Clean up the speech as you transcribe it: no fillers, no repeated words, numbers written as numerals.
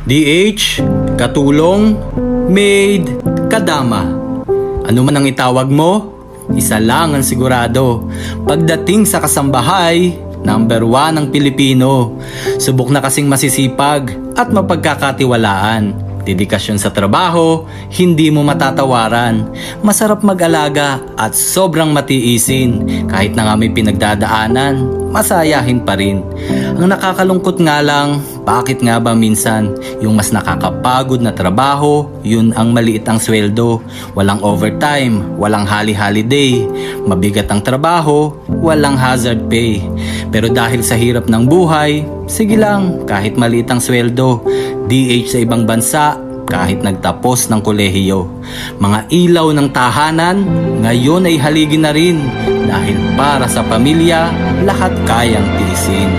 DH, katulong, maid, kadama. Ano man ang itawag mo, isa lang ang sigurado. Pagdating sa kasambahay, number 1 ang Pilipino. Subok na kasing masisipag at mapagkakatiwalaan. Dedikasyon sa trabaho, hindi mo matatawaran. Masarap mag-alaga at sobrang matiisin. Kahit na nga may pinagdadaanan, masayahin pa rin. Ang nakakalungkot nga lang, bakit nga ba minsan yung mas nakakapagod na trabaho, yun ang maliit ang sweldo. Walang overtime, walang holiday. Mabigat ang trabaho, walang hazard pay. Pero dahil sa hirap ng buhay, sige lang, kahit maliit ang sweldo. DH sa ibang bansa, kahit nagtapos ng kolehiyo. Mga ilaw ng tahanan, ngayon ay haligi na rin. Dahil para sa pamilya, lahat kayang tiisin.